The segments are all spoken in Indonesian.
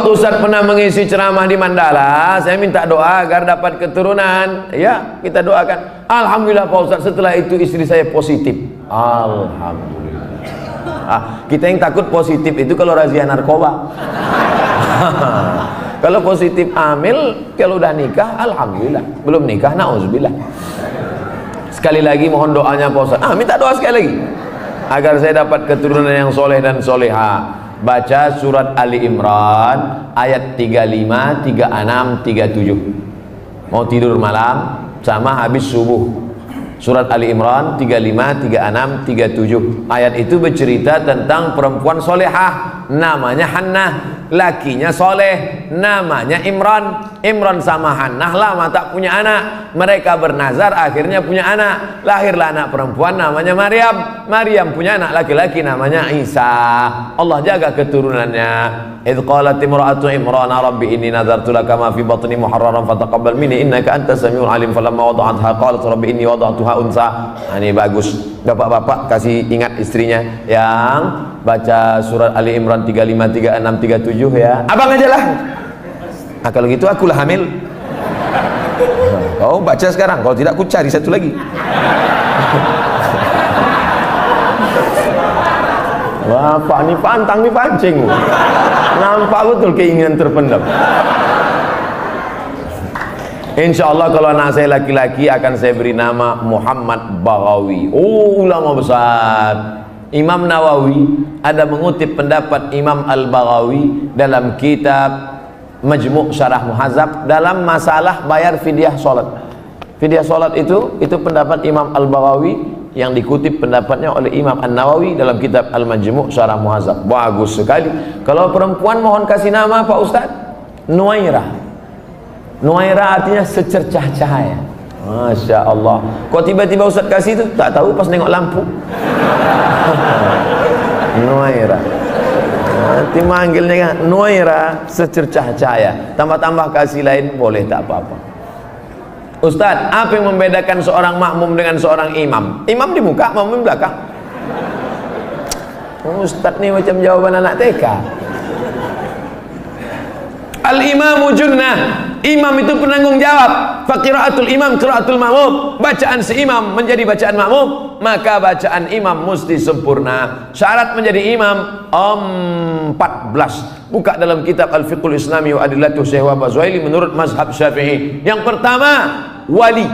waktu Ustaz pernah mengisi ceramah di Mandala, saya minta doa agar dapat keturunan. Ya, kita doakan. Alhamdulillah Pak Ustaz, setelah itu istri saya positif. Alhamdulillah. Kita yang takut positif itu kalau razia narkoba. Kalau positif hamil, kalau udah nikah, alhamdulillah. Belum nikah, nauzubillah. Sekali lagi mohon doanya Pak Ustaz. Minta doa sekali lagi agar saya dapat keturunan yang soleh dan soleha. Baca surat Ali Imran ayat 35, 36, 37. Mau tidur malam sama habis subuh. Surat Ali Imran 35, 36, 37. Ayat itu bercerita tentang perempuan solehah, namanya Hannah. Lakinya soleh, namanya Imran. Imran sama Hannah lama tak punya anak. Mereka bernazar, akhirnya punya anak. Lahirlah anak perempuan namanya Maryam. Maryam punya anak laki-laki namanya Isa. Allah jaga keturunannya. Idh qalat imra'atu Imran rabbi inni nadartu laka ma fi batni muharraran fataqabbal minni innaka antas samiul alim. Falamma wada'atha qalat rabbi inni wada'tuha unsa. Ini bagus. Bapak-bapak kasih ingat istrinya yang baca surat Ali Imran 35, 36, 37 ya. Abang aja lah. Kalau gitu akulah hamil. Kau baca sekarang, kalau tidak aku cari satu lagi. Bapak ini pantang nih pancing. Nampak betul keinginan terpendam. Insya Allah kalau anak saya laki-laki akan saya beri nama Muhammad Baghawi. Ulama besar. Imam Nawawi ada mengutip pendapat Imam Al-Baghawi dalam kitab Majmu' Syarah Muhadzab dalam masalah bayar fidyah salat. Fidyah salat itu pendapat Imam Al-Baghawi yang dikutip pendapatnya oleh Imam An-Nawawi dalam kitab Al-Majmu' Syarah Muhadzab. Bagus sekali. Kalau perempuan mohon kasih nama Pak Ustaz. Nuairah. Nuairah artinya secercah cahaya. Masya Allah. Kok tiba-tiba Ustaz kasih itu? Tak tahu pas nengok lampu. Nuairah. Nanti manggilnya kan Nuairah secercah cahaya. Tambah-tambah kasih lain boleh, tak apa-apa. Ustaz, apa yang membedakan seorang makmum dengan seorang imam? Imam di muka, makmum di belakang. Ustaz nih macam jawaban anak TK. Al-imamu junnah. Imam itu penanggung jawab. Faqiraatul imam qiraatul makmum. Bacaan si imam menjadi bacaan makmum, maka bacaan imam mesti sempurna. Syarat menjadi imam 14. Buka dalam kitab Al-Fiqhul Islami wa Adillatuh Syekh Wahab Zuhaili menurut mazhab Syafi'i. Yang pertama, wali.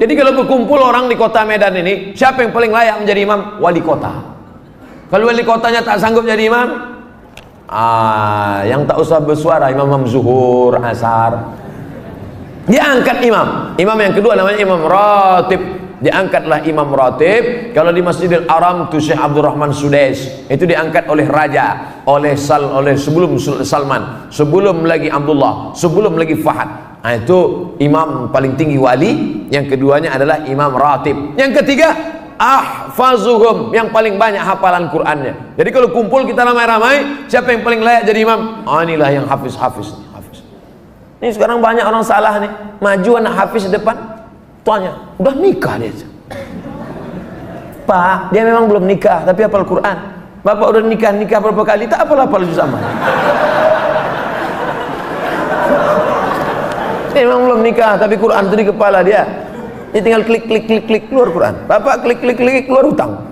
Jadi kalau berkumpul orang di kota Medan ini, siapa yang paling layak menjadi imam? Wali kota. Kalau wali kotanya tak sanggup jadi imam, yang tak usah bersuara, imam zuhur, asar, diangkat imam. Imam yang kedua namanya imam ratib. Diangkatlah imam ratib. Kalau di Masjidil Haram itu Syekh Abdurrahman Sudais, itu diangkat oleh raja, oleh sebelum Salman, sebelum lagi Abdullah, sebelum lagi Fahad. Itu imam paling tinggi wali. Yang keduanya adalah imam ratib. Yang ketiga ahfazuhum, yang paling banyak hafalan Qur'annya. Jadi kalau kumpul kita ramai-ramai, siapa yang paling layak jadi imam? Inilah yang hafiz. Ini sekarang banyak orang salah nih. Maju anak hafiz di depan, tanya, udah nikah dia? Pak, dia memang belum nikah tapi hafal Quran. Bapak udah nikah berapa kali, tak hafal juz amma. Dia memang belum nikah tapi Quran itu di kepala dia. Dia tinggal klik keluar Quran. Bapak klik keluar hutang.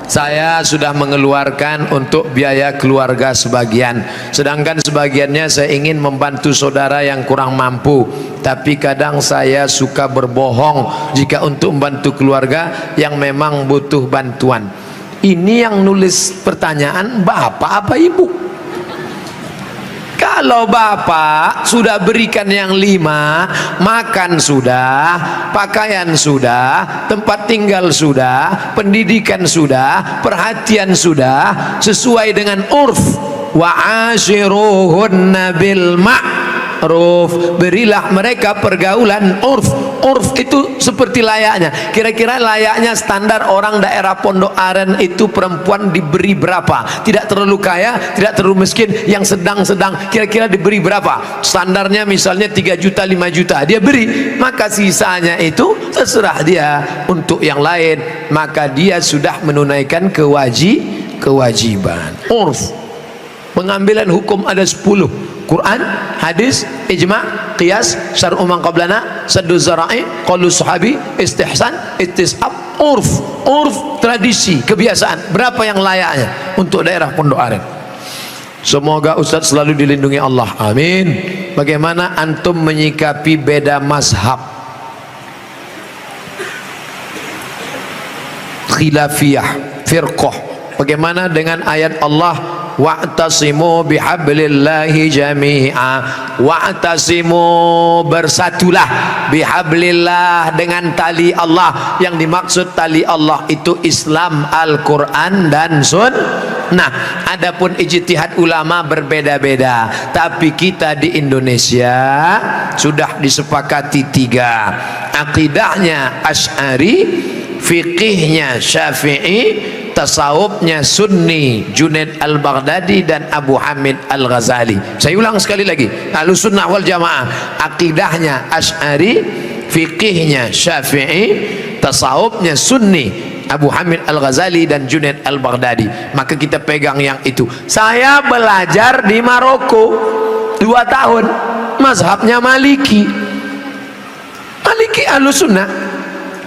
Saya sudah mengeluarkan untuk biaya keluarga sebagian, sedangkan sebagiannya saya ingin membantu saudara yang kurang mampu. Tapi kadang saya suka berbohong jika untuk membantu keluarga yang memang butuh bantuan. Ini yang nulis pertanyaan bapak apa ibu? Kalau bapak sudah berikan yang 5, makan sudah, pakaian sudah, tempat tinggal sudah, pendidikan sudah, perhatian sudah, sesuai dengan urf. Wa ashiruhunna bil ma'ruf. Berilah mereka pergaulan urf. Urf itu seperti layaknya. Kira-kira layaknya standar orang daerah Pondok Aren itu perempuan diberi berapa? Tidak terlalu kaya, tidak terlalu miskin, yang sedang-sedang. Kira-kira diberi berapa? Standarnya misalnya 3 juta, 5 juta. Dia beri, maka sisanya itu terserah dia untuk yang lain. Maka dia sudah menunaikan kewajiban. Urf. Pengambilan hukum ada 10. Quran, hadis, ijma', qiyas, syar'u man qablana, saddu zara'i, qaulu sahabi, istihsan, istisab, urf, tradisi, kebiasaan. Berapa yang layaknya untuk daerah Pondok Aren? Semoga Ustaz selalu dilindungi Allah, amin. Bagaimana antum menyikapi beda mazhab, khilafiyah, firqah? Bagaimana dengan ayat Allah, wa'tasimu bihablillahi jami'a, wa'tasimu, bersatulah, bihablillah, dengan tali Allah. Yang dimaksud tali Allah itu Islam, Al-Quran dan Sunnah. Adapun ijtihad ulama berbeda-beda, tapi kita di Indonesia sudah disepakati 3. Akidahnya Asy'ari, fikihnya Syafi'i, tasawufnya Sunni, Junaid al-Baghdadi dan Abu Hamid al-Ghazali. Saya ulang sekali lagi, Ahlussunnah wal Jamaah akidahnya Asy'ari, fikihnya Syafi'i, tasawufnya Sunni, Abu Hamid al-Ghazali dan Junaid al-Baghdadi. Maka kita pegang yang itu. Saya belajar di Maroko 2 tahun, mazhabnya Maliki. Maliki Ahlussunnah.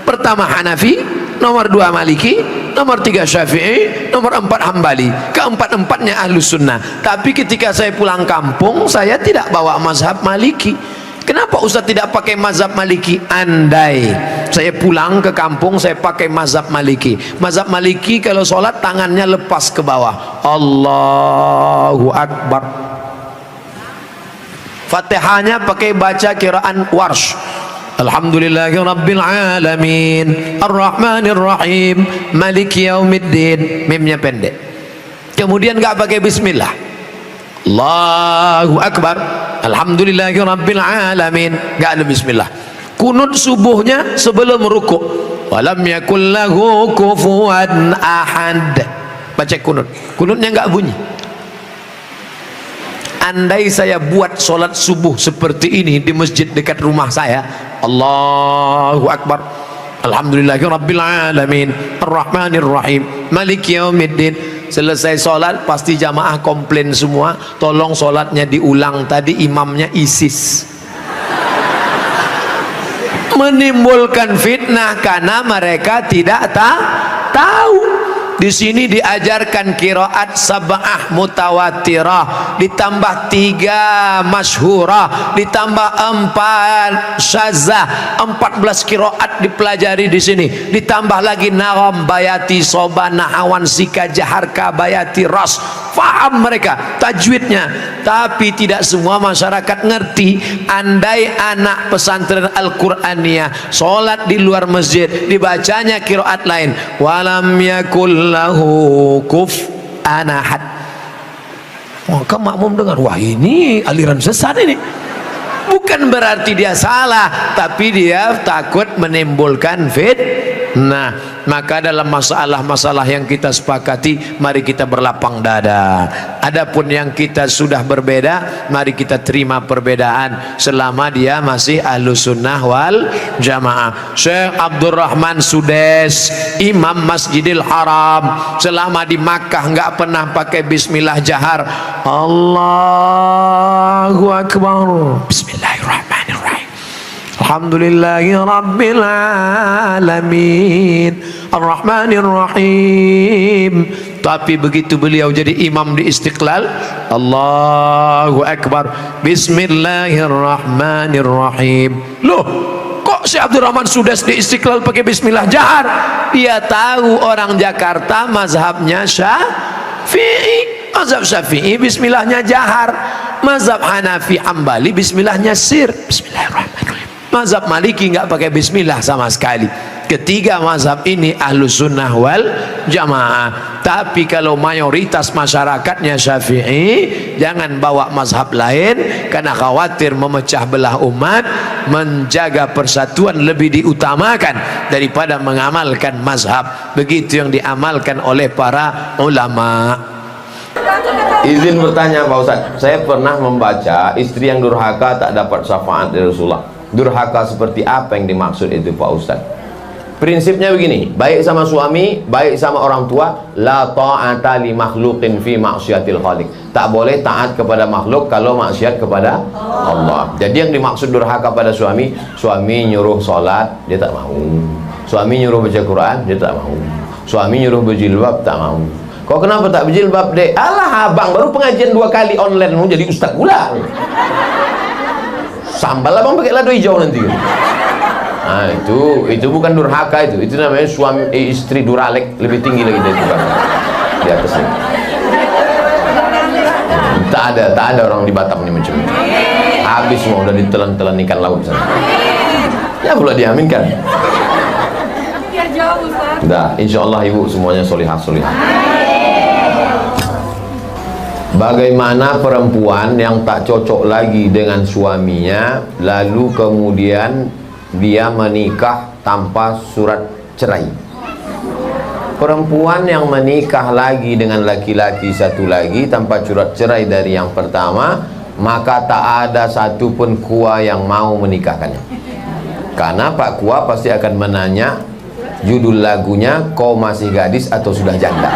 Pertama Hanafi, nomor 2 Maliki, nomor 3 Syafi'i, nomor 4 Hambali. Keempat-empatnya Ahlussunnah. Tapi ketika saya pulang kampung, saya tidak bawa mazhab Maliki. Kenapa Ustaz tidak pakai mazhab Maliki? Andai saya pulang ke kampung, saya pakai mazhab Maliki. Mazhab Maliki kalau sholat tangannya lepas ke bawah, Allahu Akbar. Fatihahnya pakai baca kiraan Warsh, Alhamdulillahi Rabbil Alamin Ar-Rahmanir Rahim Maliki Yaumiddin. Mimnya pendek. Kemudian nggak pakai bismillah, Allahu Akbar, Alhamdulillahi Rabbil Alamin, nggak ada bismillah. Kunut subuhnya sebelum rukuk, walam yakul lahu kufuwan ahad, baca kunut. Kunutnya nggak bunyi. Andai saya buat sholat subuh seperti ini di masjid dekat rumah saya, Allahu Akbar, Alhamdulillahi Rabbil Alamin Ar-Rahmanir Rahim Maliki Yaumiddin. Selesai sholat pasti jamaah komplain semua, tolong sholatnya diulang, tadi imamnya ISIS. Menimbulkan fitnah karena mereka tidak tahu. Di sini diajarkan qiraat sab'ah mutawatirah, ditambah 3 masyhurah, ditambah 4 syazah, 14 qiraat dipelajari di sini. Ditambah lagi nagham, bayati, soba, nahawan, sika, jaharka, bayati, ras. Faham mereka tajwidnya, tapi tidak semua masyarakat ngerti. Andai anak pesantren Al-Qur'aniyah sholat di luar masjid, dibacanya qiraat lain, walam yakul lahu kufuwan ahad, maka makmum dengar, wah ini aliran sesat ini. Bukan berarti dia salah, tapi dia takut menimbulkan fitnah. Maka dalam masalah-masalah yang kita sepakati, mari kita berlapang dada. Adapun yang kita sudah berbeda, mari kita terima perbedaan selama dia masih Ahlussunnah wal Jamaah. Syekh Abdurrahman Sudes, Imam Masjidil Haram, selama di Makkah nggak pernah pakai bismillah jahar. Allahu Akbar, Bismillahirrahmanirrahim, Alhamdulillahi Rabbil Alamin Ar-Rahmanir Rahim. Tapi begitu beliau jadi imam di Istiqlal, Allahu Akbar, Bismillahirrahmanirrahim. Loh, kok si Abdurrahman Sudes di Istiqlal pakai bismillah jahar? Dia tahu orang Jakarta mazhabnya Syafi'i. Mazhab Syafi'i bismillahnya jahar. Mazhab Hanafi Hambali bismillahnya sir, Bismillahirrahmanirrahim. Mazhab Maliki nggak pakai bismillah sama sekali. Ketiga mazhab ini Ahlussunnah wal Jamaah. Tapi kalau mayoritas masyarakatnya Syafi'i, jangan bawa mazhab lain karena khawatir memecah belah umat. Menjaga persatuan lebih diutamakan daripada mengamalkan mazhab. Begitu yang diamalkan oleh para ulama. Izin bertanya Pak Ustaz, saya pernah membaca istri yang durhaka tak dapat syafaat dari Rasulullah. Durhaka seperti apa yang dimaksud itu Pak Ustaz? Prinsipnya begini, baik sama suami, baik sama orang tua, la ta'ata li makhluqin fi ma'syiatil khaliq. Tak boleh taat kepada makhluk kalau maksiat kepada Allah. Jadi yang dimaksud durhaka pada suami, suami nyuruh sholat, dia tak mau. Suami nyuruh baca Quran, dia tak mau. Suami nyuruh berjilbab, tak mau. Kau kenapa tak berjilbab, dek? Alah, abang baru pengajian 2 kali online, mau jadi ustaz pula. Sambal abang pakai lado hijau nanti. Nah, itu bukan durhaka, itu namanya suami istri duralek, lebih tinggi lagi dari itu di atasnya. Tak ada orang di Batam ini macam itu. Habis semua udah ditelan-telan ikan laut sana. Ya pula diaminkan. Biar jauh, Ustaz. Dah, insyaallah ibu semuanya solihah. Bagaimana perempuan yang tak cocok lagi dengan suaminya, lalu kemudian dia menikah tanpa surat cerai? Perempuan yang menikah lagi dengan laki-laki satu lagi tanpa surat cerai dari yang pertama, maka tak ada satupun kua yang mau menikahkannya. Karena Pak Kua pasti akan menanya judul lagunya, kau masih gadis atau sudah janda?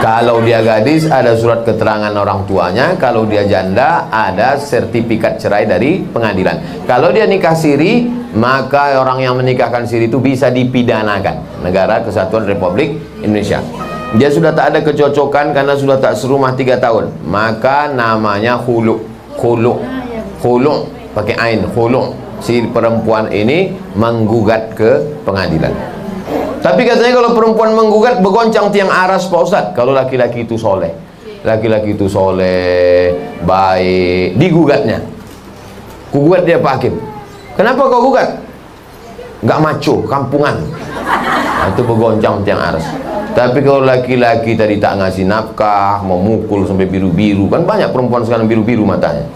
Kalau dia gadis ada surat keterangan orang tuanya, kalau dia janda ada sertifikat cerai dari pengadilan. Kalau dia nikah siri, maka orang yang menikahkan siri itu bisa dipidanakan. Negara Kesatuan Republik Indonesia. Dia sudah tak ada kecocokan karena sudah tak serumah 3 tahun, maka namanya khulu pakai ain, khulu. Si perempuan ini menggugat ke pengadilan. Tapi katanya kalau perempuan menggugat bergoncang tiang aras, Pak Ustaz. Kalau laki-laki itu soleh, baik, digugatnya. Kugugat dia Pak Hakim. Kenapa kau gugat? Gak maco, kampungan. Nah, itu bergoncang tiang aras. Tapi kalau laki-laki tadi tak ngasih nafkah, memukul sampai biru-biru, kan banyak perempuan sekarang biru-biru matanya.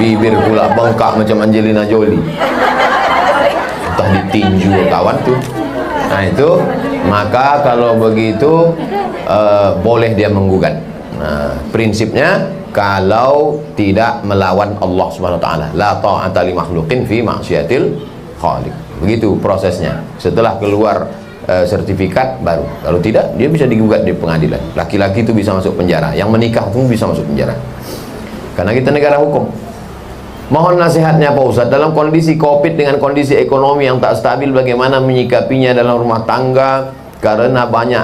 Bibir pula bengkak macam Angelina Jolie, entah ditinju kawan tuh. Nah itu, maka kalau begitu boleh dia menggugat. Nah, prinsipnya kalau tidak melawan Allah Subhanahu wa taala, la ta'ata li makhluqin fi ma'syiatil khaliq. Begitu prosesnya. Setelah keluar sertifikat baru. Kalau tidak, dia bisa digugat di pengadilan. Laki-laki itu bisa masuk penjara, yang menikah pun bisa masuk penjara. Karena kita negara hukum. Mohon nasihatnya Pak Ustadz, dalam kondisi Covid dengan kondisi ekonomi yang tak stabil, bagaimana menyikapinya dalam rumah tangga? Karena banyak.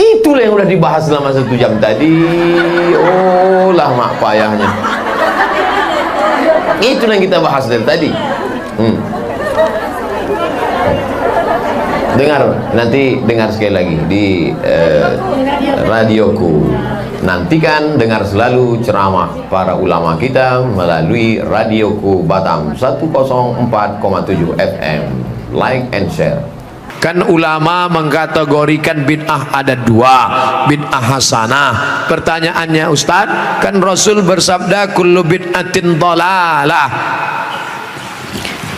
Itulah yang sudah dibahas selama 1 jam tadi. Oh lah mak payahnya. Itulah yang kita bahas dari tadi. Dengar sekali lagi di radioku. Nantikan, dengar selalu ceramah para ulama kita melalui radioku Batam 104,7 FM. Like and share. Kan ulama mengkategorikan bid'ah ada 2, bid'ah hasanah. Pertanyaannya Ustaz, kan Rasul bersabda kullu bid'atin dhalalah,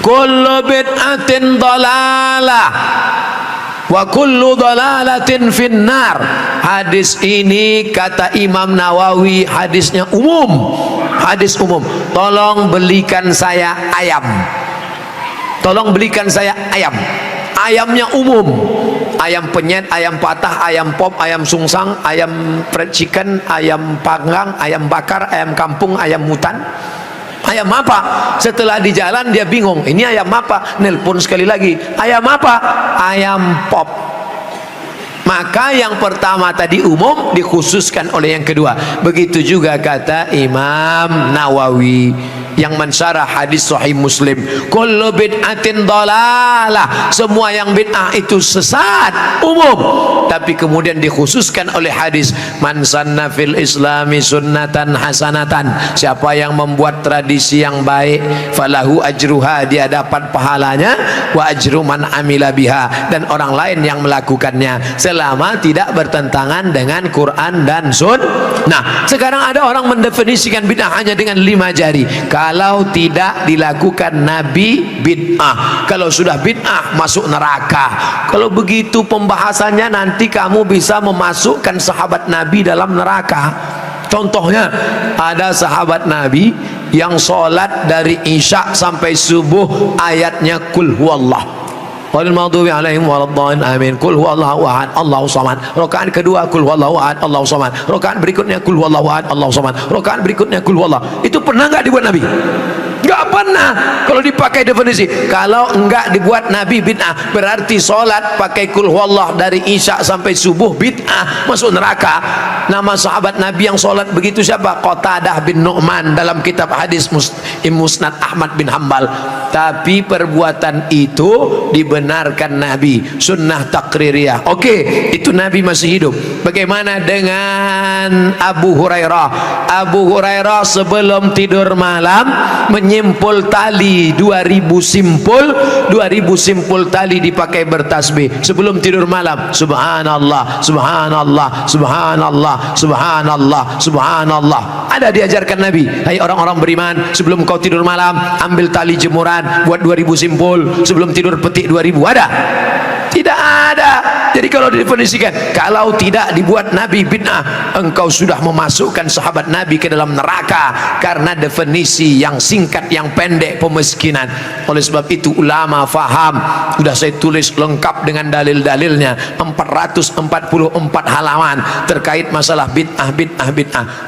kullu bid'atin dhalalah wa kullu dhalalatin finnar. Hadis ini kata Imam Nawawi hadisnya umum, hadis umum. Tolong belikan saya ayam, tolong belikan saya ayam. Ayamnya umum, ayam penyet, ayam patah, ayam pop, ayam sungsang, ayam fried chicken, ayam panggang, ayam bakar, ayam kampung, ayam hutan. Ayam apa? Setelah di jalan dia bingung, ini ayam apa? Nelpon sekali lagi, ayam apa? Ayam pop. Maka yang pertama tadi umum, dikhususkan oleh yang kedua. Begitu juga kata Imam Nawawi yang mensyarah hadis Sahih Muslim, kullu bid'atin dhalalah, semua yang bid'ah itu sesat, umum. Tapi kemudian dikhususkan oleh hadis, man sanna fil islami sunnatan hasanatan, siapa yang membuat tradisi yang baik, falahu ajruha, dia dapat pahalanya, wa ajru man amila biha, dan orang lain yang melakukannya, selama tidak bertentangan dengan Quran dan Sunnah. Nah, sekarang ada orang mendefinisikan bid'ah hanya dengan 5 jari. Kalau tidak dilakukan Nabi, bid'ah. Kalau sudah bid'ah, masuk neraka. Kalau begitu pembahasannya, nanti kamu bisa memasukkan sahabat Nabi dalam neraka. Contohnya, ada sahabat Nabi yang sholat dari isya sampai subuh ayatnya kul huwallah. Walil maghdubi alaihim waladdallin amin. Qul huwallahu ahad Allahu samad. Rakaat kedua qul huwallahu ahad Allahu samad. Rakaat berikutnya qul huwallahu ahad Allahu samad. Rakaat berikutnya qul huwallah. Itu pernah enggak dibuat Nabi? Enggak pernah. Kalau dipakai definisi, kalau enggak dibuat Nabi bid'ah, berarti salat pakai qul huwallah dari isya sampai subuh bid'ah, masuk neraka. Nama sahabat Nabi yang salat begitu siapa? Qatadah bin Nu'man dalam kitab hadis Musnad Ahmad bin Hambal. Tapi perbuatan itu dibenarkan Nabi, sunnah takririyah. Oke, itu Nabi masih hidup. Bagaimana dengan Abu Hurairah? Abu Hurairah sebelum tidur malam menyimpul tali 2000 simpul tali dipakai bertasbih sebelum tidur malam. Subhanallah, subhanallah, subhanallah, subhanallah, subhanallah. Ada diajarkan Nabi, hai orang-orang beriman, sebelum kau tidur malam ambil tali jemuran, buat 2000 simpul, sebelum tidur petik 2000. Ada? Tidak ada. Jadi kalau didefinisikan, kalau tidak dibuat Nabi bid'ah, engkau sudah memasukkan sahabat Nabi ke dalam neraka, karena definisi yang singkat, yang pendek, pemiskinan. Oleh sebab itu ulama faham, sudah saya tulis lengkap dengan dalil-dalilnya 444 halaman terkait masalah bid'ah.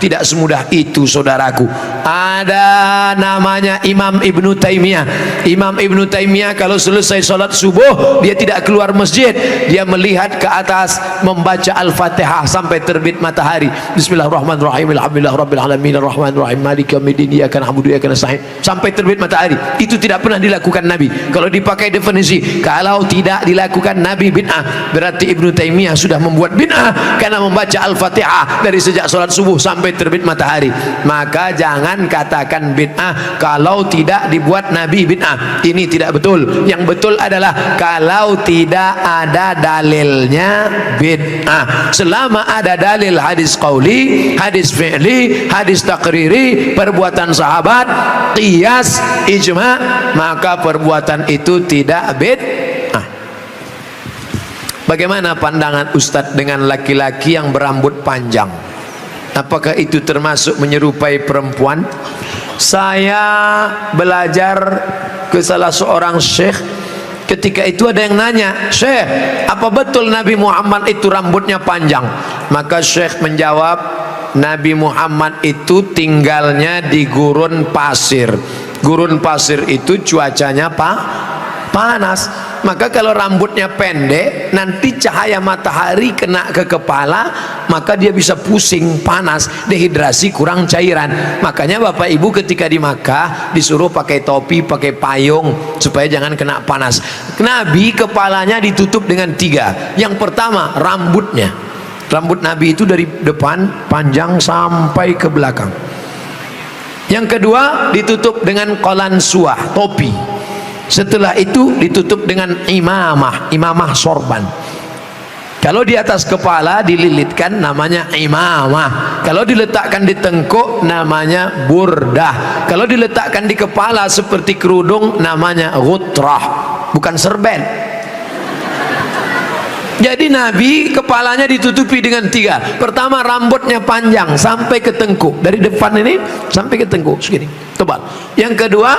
Tidak semudah itu saudaraku. Ada namanya Imam Ibnu Taimiyah. Imam Ibnu Taimiyah kalau selesai sholat subuh dia tidak keluar masjid, dia melihat ke atas membaca Al-Fatihah sampai terbit matahari. Bismillahirrahmanirrahim, alhamdulillahirabbil alamin, arrahmanirrahim, maliki yaumiddin, iyyaka na'budu wa iyyaka nasta'in, sampai terbit matahari. Itu tidak pernah dilakukan Nabi. Kalau dipakai definisi, kalau tidak dilakukan Nabi bid'ah, berarti Ibnu Taimiyah sudah membuat bid'ah karena membaca Al-Fatihah dari sejak sholat subuh sampai terbit matahari. Maka jangan katakan bid'ah kalau tidak dibuat Nabi bid'ah. Ini tidak betul. Yang betul adalah kalau tidak ada dalilnya bid'ah. Selama ada dalil hadis qauli, hadis fi'li, hadis takriri, perbuatan sahabat, qiyas, ijma', maka perbuatan itu tidak bid'ah. Bagaimana pandangan Ustadz dengan laki-laki yang berambut panjang? Apakah itu termasuk menyerupai perempuan? Saya belajar ke salah seorang syekh. Ketika itu ada yang nanya, Syekh, apa betul Nabi Muhammad itu rambutnya panjang? Maka Syekh menjawab, Nabi Muhammad itu tinggalnya di gurun pasir. Gurun pasir itu cuacanya panas. Maka kalau rambutnya pendek, nanti cahaya matahari kena ke kepala, maka dia bisa pusing, panas, dehidrasi, kurang cairan. Makanya Bapak Ibu ketika di Makkah disuruh pakai topi, pakai payung supaya jangan kena panas. Nabi kepalanya ditutup dengan 3. Yang pertama, rambutnya. Rambut Nabi itu dari depan panjang sampai ke belakang. Yang kedua, ditutup dengan qalansuah, topi. Setelah itu ditutup dengan imamah sorban. Kalau di atas kepala dililitkan namanya imamah. Kalau diletakkan di tengkuk namanya burdah. Kalau diletakkan di kepala seperti kerudung namanya ghutrah, bukan serben. Jadi Nabi kepalanya ditutupi dengan 3. Pertama, rambutnya panjang sampai ke tengkuk, dari depan ini sampai ke tengkuk segini, tebal. Yang kedua,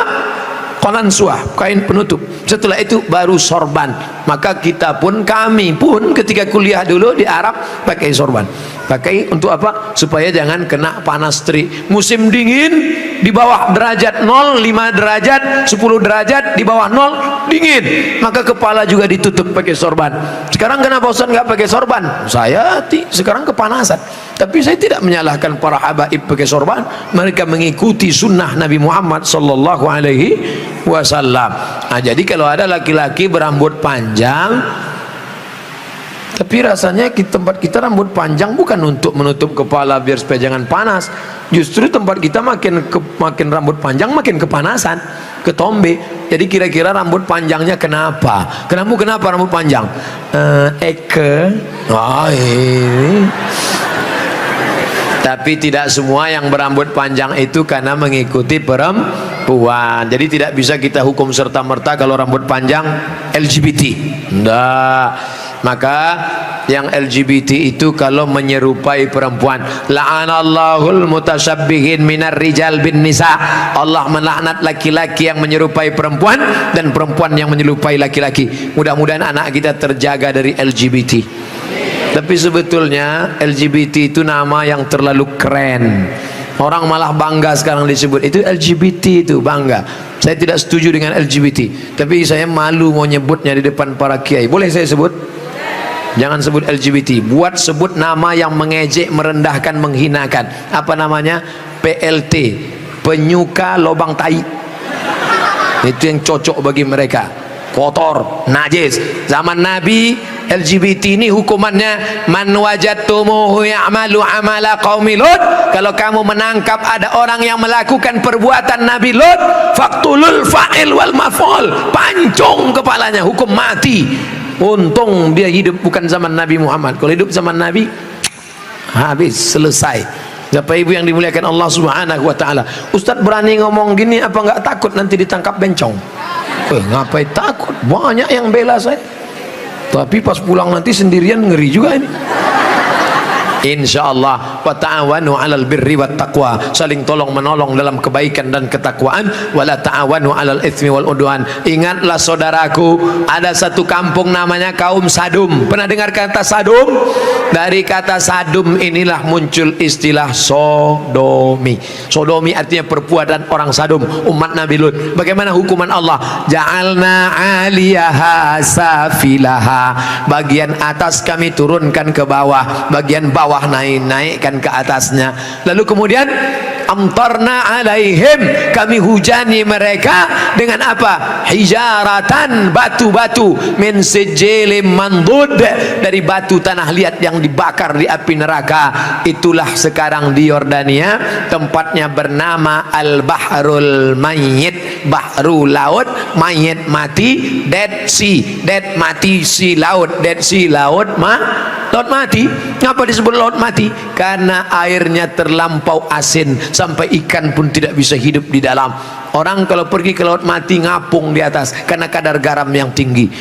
qalansuah, kain penutup. Setelah itu baru sorban. Maka kita pun, kami pun ketika kuliah dulu di Arab pakai sorban. Pakai untuk apa? Supaya jangan kena panas terik. Musim dingin di bawah derajat 0, 5 derajat, 10 derajat, di bawah 0 dingin. Maka kepala juga ditutup pakai sorban. Sekarang kenapa Ustaz nggak pakai sorban? Saya sekarang kepanasan. Tapi saya tidak menyalahkan para habaib pakai sorban. Mereka mengikuti sunnah Nabi Muhammad sallallahu alaihi wasallam. Nah, jadi kalau ada laki-laki berambut panjang, tapi rasanya di tempat kita rambut panjang bukan untuk menutup kepala biar supaya jangan panas. Justru tempat kita makin rambut panjang makin kepanasan, ketombe. Jadi kira-kira rambut panjangnya kenapa? Kenapa rambut panjang? Ini. Tapi tidak semua yang berambut panjang itu karena mengikuti perempuan. Jadi tidak bisa kita hukum serta-merta kalau rambut panjang LGBT. Enggak. Maka yang LGBT itu kalau menyerupai perempuan, la'anallahul mutasyabbihin minar rijal bin nisa, Allah melaknat laki-laki yang menyerupai perempuan dan perempuan yang menyerupai laki-laki. Mudah-mudahan anak kita terjaga dari LGBT. Tapi sebetulnya LGBT itu nama yang terlalu keren. Orang malah bangga sekarang disebut itu LGBT, itu bangga. Saya tidak setuju dengan LGBT, tapi saya malu mau nyebutnya di depan para kiai. Boleh saya sebut? Jangan sebut LGBT. Buat sebut nama yang mengejek, merendahkan, menghinakan. Apa namanya? PLT, penyuka lobang tai. Itu yang cocok bagi mereka. Kotor, najis. Zaman Nabi LGBT ini hukumannya man wajadtumuhu ya'malu amala qaumi Lut. Kalau kamu menangkap ada orang yang melakukan perbuatan Nabi Lut, faqtulul fa'il wal maf'ul, pancung kepalanya, hukum mati. Untung dia hidup bukan zaman Nabi Muhammad. Kalau hidup zaman Nabi, habis, selesai. Bapak Ibu yang dimuliakan Allah Subhanahu wa taala, Ustaz berani ngomong gini apa enggak takut nanti ditangkap bencong? Ngapain takut? Banyak yang bela saya. Tapi pas pulang nanti sendirian ngeri juga ini. Insyaallah, wa ta'awanu 'alal birri wat taqwa, saling tolong menolong dalam kebaikan dan ketakwaan, wala ta'awanu 'alal itsmi wal udwan. Ingatlah saudaraku, ada satu kampung namanya kaum Sadum. Pernah dengar kata Sadum? Dari kata Sadum inilah muncul istilah sodomi. Sodomi artinya perbuatan orang Sadum, umat Nabi Lut. Bagaimana hukuman Allah? Ja'alna 'aliyaha safilaha, bagian atas kami turunkan ke bawah, bagian bawah naikkan ke atasnya. Lalu kemudian amtarna alaihim, kami hujani mereka dengan apa? Hijaratan, batu-batu, min sijilin mandud, dari batu tanah liat yang dibakar di api neraka. Itulah sekarang di Yordania, tempatnya bernama Al-Bahrul Mayyit, bahru laut, mayit mati, Dead Sea, dead mati, sea laut, Dead Sea laut laut mati. Kenapa disebut laut mati? Karena airnya terlampau asin sampai ikan pun tidak bisa hidup di dalam. Orang kalau pergi ke laut mati ngapung di atas karena kadar garam yang tinggi.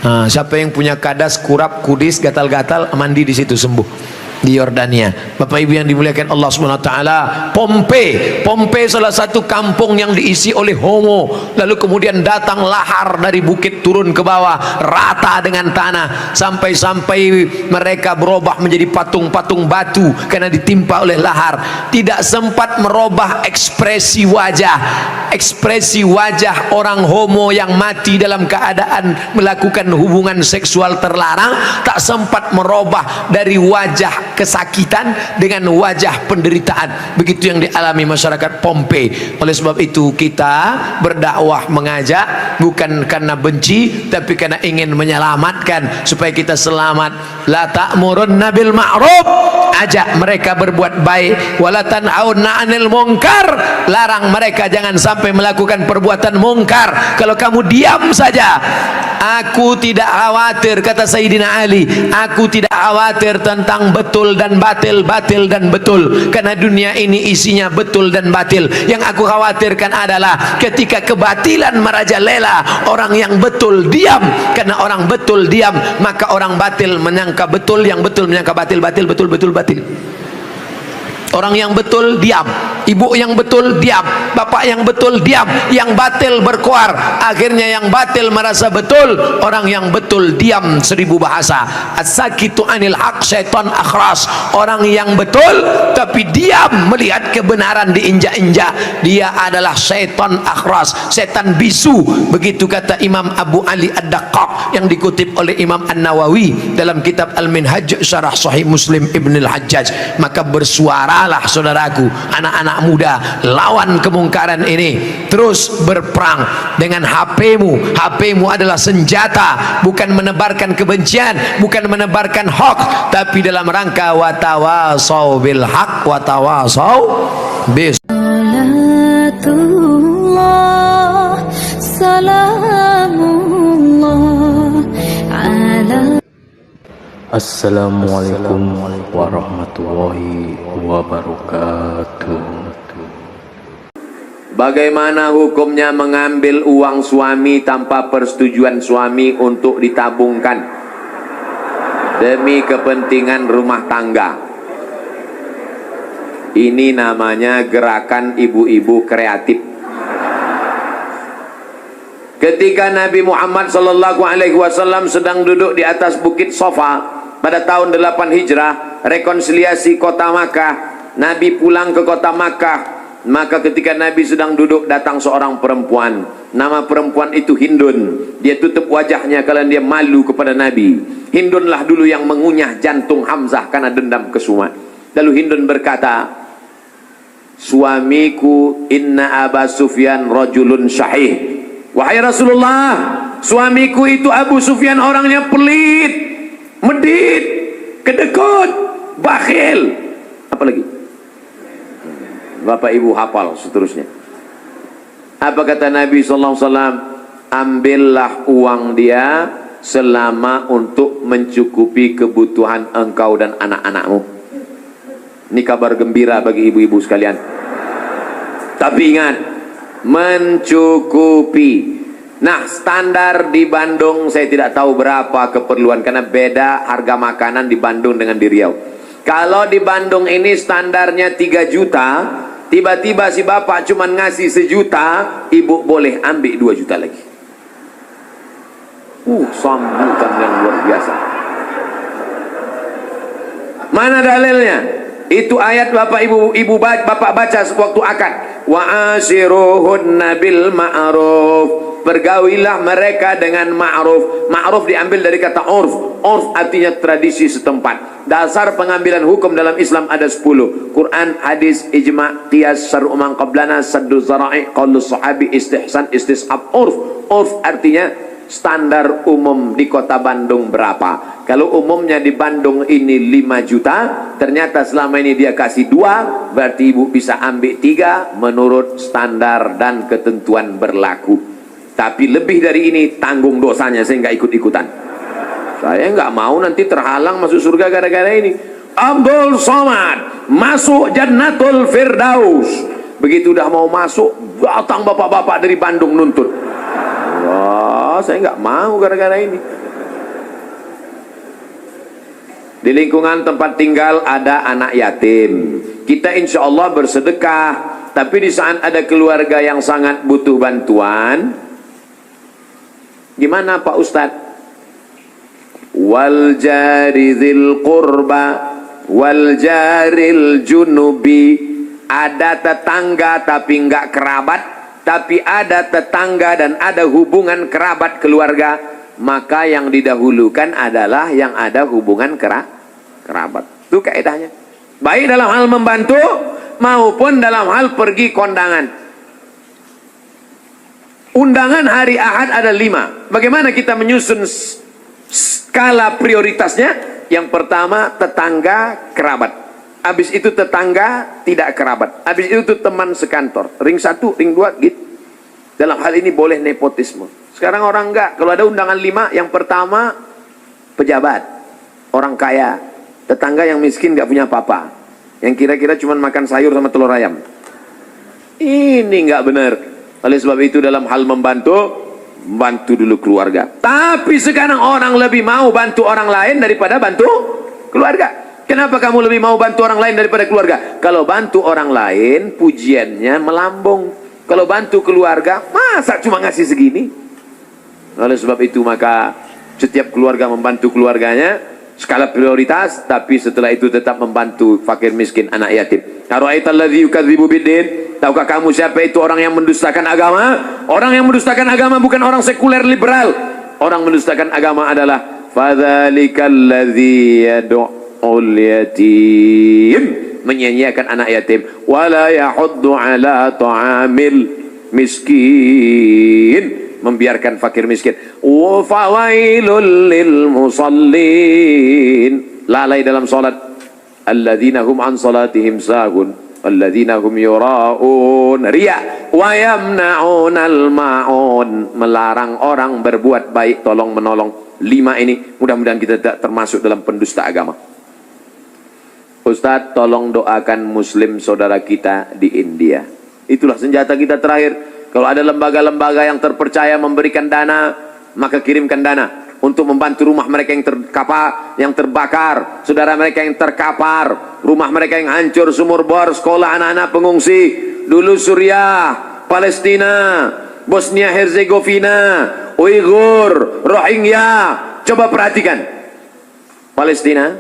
Siapa yang punya kadas, kurap, kudis, gatal-gatal, mandi di situ sembuh. Di Yordania. Bapak Ibu yang dimuliakan Allah Subhanahu wa taala, Pompei salah satu kampung yang diisi oleh homo. Lalu kemudian datang lahar dari bukit turun ke bawah, rata dengan tanah, sampai mereka berubah menjadi patung-patung batu karena ditimpa oleh lahar. Tidak sempat merubah ekspresi wajah orang homo yang mati dalam keadaan melakukan hubungan seksual terlarang, tak sempat merubah dari wajah kesakitan dengan wajah penderitaan. Begitu yang dialami masyarakat Pompei. Oleh sebab itu kita berdakwah, mengajak bukan karena benci, tapi karena ingin menyelamatkan supaya kita selamat. La ta'murunna bil ma'ruf, ajak mereka berbuat baik, wala tanhauna 'anil munkar, larang mereka jangan sampai melakukan perbuatan mungkar. Kalau kamu diam saja, aku tidak khawatir, kata Sayyidina Ali, aku tidak khawatir tentang betul dan batil, batil dan betul, karena dunia ini isinya betul dan batil. Yang aku khawatirkan adalah ketika kebatilan merajalela, orang yang betul diam. Karena orang betul diam, maka orang batil menyangka betul, yang betul menyangka batil, batil betul, betul batil. Orang yang betul diam, ibu yang betul diam, bapak yang betul diam, yang batil berkuar. Akhirnya yang batil merasa betul, orang yang betul diam. 1000 bahasa. As-sakitu anil haq syaitan akhras. Orang yang betul tapi diam melihat kebenaran diinjak-injak, dia adalah syaitan akhras, setan bisu. Begitu kata Imam Abu Ali Ad-Daqqaq yang dikutip oleh Imam An-Nawawi dalam kitab Al-Minhaj Syarah Sahih Muslim Ibn Al-Hajjaj. Maka bersuara saudaraku, anak-anak muda, lawan kemungkaran ini. Terus berperang dengan HP-mu. HP-mu adalah senjata, bukan menebarkan kebencian, bukan menebarkan hoax, tapi dalam rangka watawasau bil haq watawasau bis. Assalamualaikum warahmatullahi wabarakatuh. Bagaimana hukumnya mengambil uang suami tanpa persetujuan suami untuk ditabungkan? demi kepentingan rumah tangga. Ini namanya gerakan ibu-ibu kreatif. Ketika Nabi Muhammad SAW sedang duduk di atas bukit Sofa pada tahun 8 Hijrah, rekonsiliasi kota Makkah, Nabi pulang ke kota Makkah. Maka ketika Nabi sedang duduk, datang seorang perempuan. Nama perempuan itu Hindun. Dia tutup wajahnya karena dia malu kepada Nabi. Hindunlah dulu yang mengunyah jantung Hamzah karena dendam kesumat. Lalu Hindun berkata, suamiku inna Aba Sufyan rajulun syahih. Wahai Rasulullah, suamiku itu Abu Sufyan orangnya pelit, medit, kedekut, bakhil. Apa lagi? Bapak ibu hafal seterusnya. Apa kata Nabi SAW? Ambillah uang dia selama untuk mencukupi kebutuhan engkau dan anak-anakmu. Ini kabar gembira bagi ibu-ibu sekalian. Tapi ingat, mencukupi. Nah, standar di Bandung saya tidak tahu berapa keperluan, karena beda harga makanan di Bandung dengan di Riau. Kalau di Bandung ini standarnya 3 juta, tiba-tiba si bapak cuma ngasih 1 juta, ibu boleh ambil 2 juta lagi. Sambutan yang luar biasa. Mana dalilnya? Itu ayat bapak ibu bapak baca sewaktu akad. Wa ashiruhunna bil ma'ruf. Pergaulilah mereka dengan ma'ruf. Ma'ruf diambil dari kata urf. Urf artinya tradisi setempat. Dasar pengambilan hukum dalam Islam ada 10. Quran, hadis, ijma', qiyas, syar'u man qablana, saddu zara'i, qaulus sahabi, istihsan, istishab, urf. Urf artinya standar umum di kota Bandung berapa. Kalau umumnya di Bandung ini 5 juta, ternyata selama ini dia kasih 2, berarti ibu bisa ambil 3 menurut standar dan ketentuan berlaku. Tapi lebih dari ini tanggung dosanya, saya nggak ikut-ikutan. Saya nggak mau nanti terhalang masuk surga gara-gara ini. Abdul Somad masuk Jannatul Firdaus. Begitu udah mau masuk, datang bapak-bapak dari Bandung nuntut. Wah, saya nggak mau gara-gara ini. Di lingkungan tempat tinggal ada anak yatim. Kita insya Allah bersedekah. Tapi di saat ada keluarga yang sangat butuh bantuan, gimana Pak Ustadz? Wal jari dzil qurba wal jaril junubi. Ada tetangga tapi enggak kerabat, tapi ada tetangga dan ada hubungan kerabat keluarga, maka yang didahulukan adalah yang ada hubungan kerabat. Itu kaidahnya. Baik dalam hal membantu maupun dalam hal pergi kondangan. Undangan hari Ahad ada 5. Bagaimana kita menyusun skala prioritasnya? Yang pertama tetangga kerabat. Habis itu tetangga tidak kerabat. Habis itu teman sekantor. Ring 1, ring 2 gitu. Dalam hal ini boleh nepotisme. Sekarang orang enggak. Kalau ada undangan 5, yang pertama pejabat, orang kaya, tetangga yang miskin enggak punya apa-apa, yang kira-kira cuma makan sayur sama telur ayam. Ini enggak benar. Oleh sebab itu dalam hal membantu dulu keluarga. Tapi sekarang orang lebih mau bantu orang lain daripada bantu keluarga. Kenapa kamu lebih mau bantu orang lain daripada keluarga? Kalau bantu orang lain pujiannya melambung. Kalau bantu keluarga, masa cuma ngasih segini? Oleh sebab itu maka setiap keluarga membantu keluarganya skala prioritas, tapi setelah itu tetap membantu fakir miskin, anak yatim. Ara'aital ladzi yukadzibu biddin? Tahukah kamu siapa itu orang yang mendustakan agama? Orang yang mendustakan agama bukan orang sekuler liberal. Orang mendustakan agama adalah fadzalikal ladzi yad'ul yatim, menyanyiakan anak yatim, wala yahuddu ala ta'amil miskin, membiarkan fakir miskin. Wa fawailul lil musallin, lalai dalam salat. Alladzina hum an salatihim sahun, alladzina hum yura'un, riya, wa yamna'unal ma'un, melarang orang berbuat baik, tolong menolong. 5 ini mudah-mudahan kita tidak termasuk dalam pendusta agama. Ustadz, tolong doakan muslim saudara kita di India. Itulah senjata kita terakhir. Kalau ada lembaga-lembaga yang terpercaya memberikan dana, maka kirimkan dana. untuk membantu rumah mereka yang terbakar, saudara mereka yang terkapar, rumah mereka yang hancur, sumur bor, sekolah anak-anak pengungsi. Dulu Suriah, Palestina, Bosnia Herzegovina, Uighur, Rohingya. Coba perhatikan, Palestina,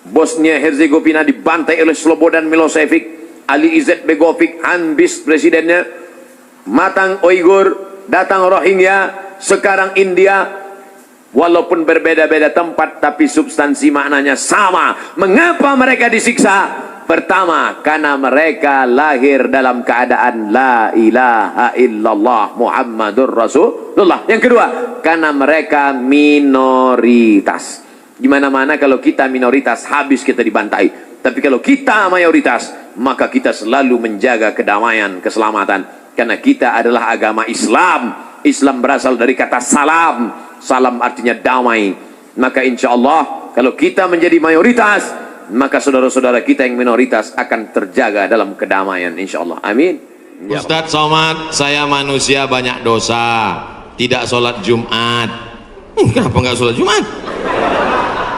Bosnia Herzegovina dibantai oleh Slobodan Milosevic, Ali Izzet Begovic, Hanbis presidennya, matang Uighur, datang Rohingya, sekarang India. Walaupun berbeda-beda tempat, tapi substansi maknanya sama. Mengapa mereka disiksa? Pertama, karena mereka lahir dalam keadaan la ilaha illallah Muhammadur Rasulullah. Yang kedua, karena mereka minoritas. Gimana-mana kalau kita minoritas, habis kita dibantai. Tapi kalau kita mayoritas, maka kita selalu menjaga kedamaian, keselamatan. Karena kita adalah agama Islam. Islam berasal dari kata salam. Salam artinya damai. Maka insya Allah kalau kita menjadi mayoritas, maka saudara-saudara kita yang minoritas akan terjaga dalam kedamaian insya Allah. Amin. Ustadz Somad, saya manusia banyak dosa, tidak sholat Jumat. Kenapa nggak sholat Jumat?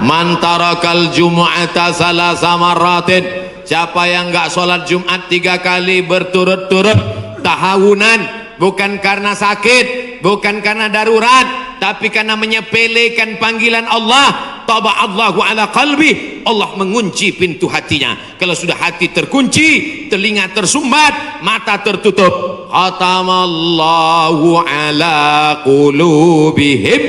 Man tarakal jumu'ata salasa marratin, siapa yang nggak sholat Jumat 3 kali berturut-turut tahawunan, bukan karena sakit, bukan karena darurat, tapi karena menyepelekan panggilan Allah, taba'allahu ala qalbi, Allah mengunci pintu hatinya. Kalau sudah hati terkunci, telinga tersumbat, mata tertutup, khatamallahu ala qulubihim